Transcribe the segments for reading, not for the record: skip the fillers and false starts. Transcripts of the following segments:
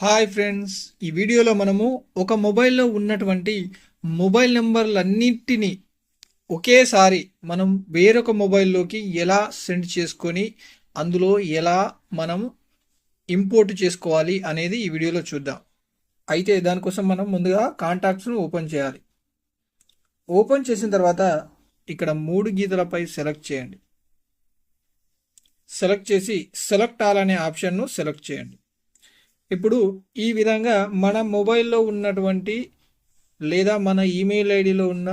Hi friends, ఈ వీడియోలో మనము ఒక మొబైల్లో ఉన్నటువంటి మొబైల్ నెంబర్లన్నింటినీ ఒకేసారి మనం వేరొక మొబైల్లోకి ఎలా సెండ్ చేసుకొని అందులో ఎలా మనం ఇంపోర్ట్ చేసుకోవాలి అనేది ఈ వీడియోలో చూద్దాం. అయితే దానికోసం మనం ముందుగా కాంటాక్ట్స్ను ఓపెన్ చేయాలి. ఓపెన్ చేసిన తర్వాత ఇక్కడ 3 గీతలపై సెలెక్ట్ చేయండి. సెలెక్ట్ చేసి సెలెక్ట్ ఆల్ అనే ఆప్షన్ను సెలెక్ట్ చేయండి. ఇప్పుడు ఈ విధంగా మన మొబైల్లో ఉన్నటువంటి లేదా మన ఈమెయిల్ ఐడిలో ఉన్న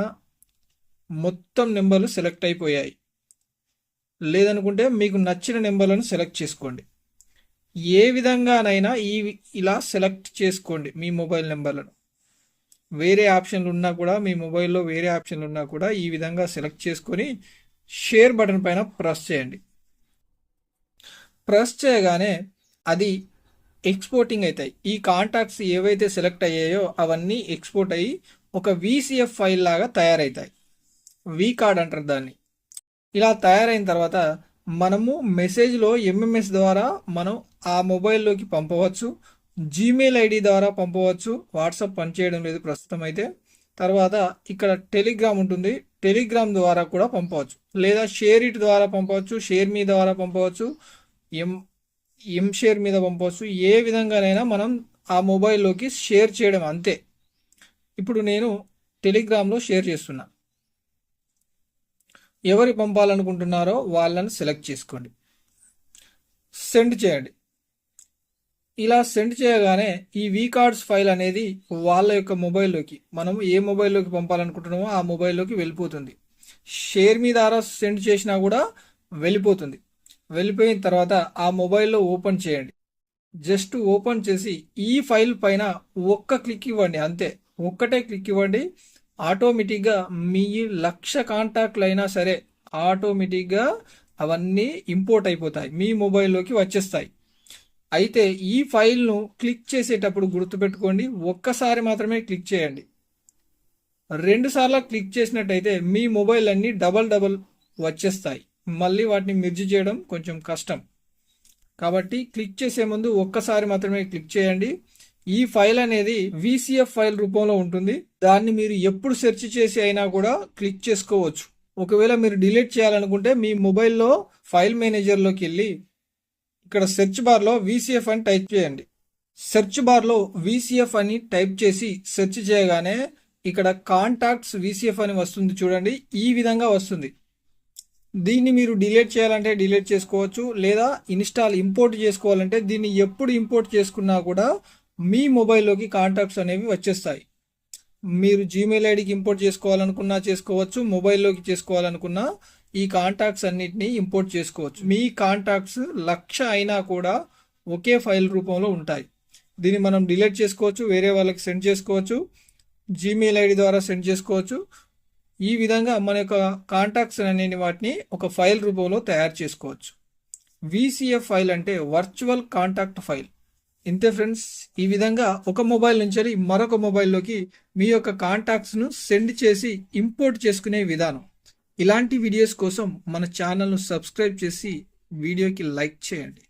మొత్తం నెంబర్లు సెలెక్ట్ అయిపోయాయి. లేదనుకుంటే మీకు నచ్చిన నెంబర్లను సెలెక్ట్ చేసుకోండి. ఏ విధంగానైనా ఇలా సెలెక్ట్ చేసుకోండి. మీ మొబైల్ నెంబర్లను వేరే ఆప్షన్లు ఉన్నా కూడా, మీ మొబైల్లో వేరే ఆప్షన్లు ఉన్నా కూడా ఈ విధంగా సెలెక్ట్ చేసుకొని షేర్ బటన్ పైన ప్రెస్ చేయండి. ప్రెస్ చేయగానే అది ఎక్స్పోర్టింగ్ అవుతాయి. ఈ కాంటాక్ట్స్ ఏవైతే సెలెక్ట్ అయ్యాయో అవన్నీ ఎక్స్పోర్ట్ అయ్యి ఒక VCF ఫైల్ లాగా తయారవుతాయి. వి కార్డ్ అంటారు దాన్ని. ఇలా తయారైన తర్వాత మనము మెసేజ్లో MMS ద్వారా మనం ఆ మొబైల్లోకి పంపవచ్చు. జీమెయిల్ ఐడి ద్వారా పంపవచ్చు. వాట్సాప్ పనిచేయడం లేదు ప్రస్తుతం అయితే. తర్వాత ఇక్కడ టెలిగ్రామ్ ఉంటుంది, టెలిగ్రామ్ ద్వారా కూడా పంపవచ్చు. లేదా షేర్ ఇట్ ద్వారా పంపవచ్చు, షేర్ మీ ద్వారా పంపవచ్చు, షేర్ మీద పంపవచ్చు. ఏ విధంగానైనా మనం ఆ మొబైల్లోకి షేర్ చేయడం అంతే. ఇప్పుడు నేను టెలిగ్రామ్లో షేర్ చేస్తున్నా. ఎవరు పంపాలనుకుంటున్నారో వాళ్ళని సెలెక్ట్ చేసుకోండి, సెండ్ చేయండి. ఇలా సెండ్ చేయగానే ఈ వి కార్డ్స్ ఫైల్ అనేది వాళ్ళ యొక్క మొబైల్లోకి, మనం ఏ మొబైల్లోకి పంపాలనుకుంటున్నామో ఆ మొబైల్లోకి వెళ్ళిపోతుంది. షేర్ మీ ద్వారా సెండ్ చేసినా కూడా వెళ్ళిపోతుంది. వెళ్ళిపోయిన తర్వాత ఆ మొబైల్లో ఓపెన్ చేయండి. జస్ట్ ఓపెన్ చేసి ఈ ఫైల్ పైన ఒక్క క్లిక్ ఇవ్వండి, అంతే. ఒక్కటే క్లిక్ ఇవ్వండి. ఆటోమేటిక్గా మీ 1,00,000 కాంటాక్ట్లు అయినా సరే ఆటోమేటిక్గా అవన్నీ ఇంపోర్ట్ అయిపోతాయి, మీ మొబైల్లోకి వచ్చేస్తాయి. అయితే ఈ ఫైల్ను క్లిక్ చేసేటప్పుడు గుర్తుపెట్టుకోండి, ఒక్కసారి మాత్రమే క్లిక్ చేయండి. 2 సార్లు క్లిక్ చేసినట్టయితే మీ మొబైల్ అన్నీ డబల్ వచ్చేస్తాయి. మళ్ళీ వాటిని మెర్జ్ చేయడం కొంచెం కష్టం. కాబట్టి క్లిక్ చేసే ముందు ఒక్కసారి మాత్రమే క్లిక్ చేయండి. ఈ ఫైల్ అనేది VCF ఫైల్ రూపంలో ఉంటుంది. దాన్ని మీరు ఎప్పుడు సెర్చ్ చేసి అయినా కూడా క్లిక్ చేసుకోవచ్చు. ఒకవేళ మీరు డిలీట్ చేయాలనుకుంటే మీ మొబైల్లో ఫైల్ మేనేజర్లోకి వెళ్ళి ఇక్కడ సెర్చ్ బార్లో VCF అని టైప్ చేయండి. సెర్చ్ బార్లో VCF అని టైప్ చేసి సెర్చ్ చేయగానే ఇక్కడ కాంటాక్ట్స్ VCF అని వస్తుంది చూడండి. ఈ విధంగా వస్తుంది. దీన్ని మీరు డిలీట్ చేయాలంటే డిలీట్ చేసుకోవచ్చు, లేదా ఇంపోర్ట్ చేసుకోవాలంటే దీన్ని ఎప్పుడు ఇంపోర్ట్ చేసుకున్నా కూడా మీ మొబైల్లోకి కాంటాక్ట్స్ అనేవి వచ్చేస్తాయి. మీరు జీమెయిల్ ఐడికి ఇంపోర్ట్ చేసుకోవాలనుకున్నా చేసుకోవచ్చు, మొబైల్లోకి చేసుకోవాలనుకున్నా ఈ కాంటాక్ట్స్ అన్నిటినీ ఇంపోర్ట్ చేసుకోవచ్చు. మీ కాంటాక్ట్స్ 1,00,000 అయినా కూడా ఒకే ఫైల్ రూపంలో ఉంటాయి. దీన్ని మనం డిలీట్ చేసుకోవచ్చు, వేరే వాళ్ళకి సెండ్ చేసుకోవచ్చు, జీమెయిల్ ఐడి ద్వారా సెండ్ చేసుకోవచ్చు. ఈ విధంగా మన యొక్క కాంటాక్ట్స్ అనే వాటిని ఒక ఫైల్ రూపంలో తయారు చేసుకోవచ్చు. VCF ఫైల్ అంటే వర్చువల్ కాంటాక్ట్ ఫైల్. ఇంతే ఫ్రెండ్స్, ఈ విధంగా ఒక మొబైల్ నుంచి మరొక మొబైల్లోకి మీ యొక్క కాంటాక్ట్స్ను సెండ్ చేసి ఇంపోర్ట్ చేసుకునే విధానం. ఇలాంటి వీడియోస్ కోసం మన ఛానల్ను సబ్స్క్రైబ్ చేసి వీడియోకి లైక్ చేయండి.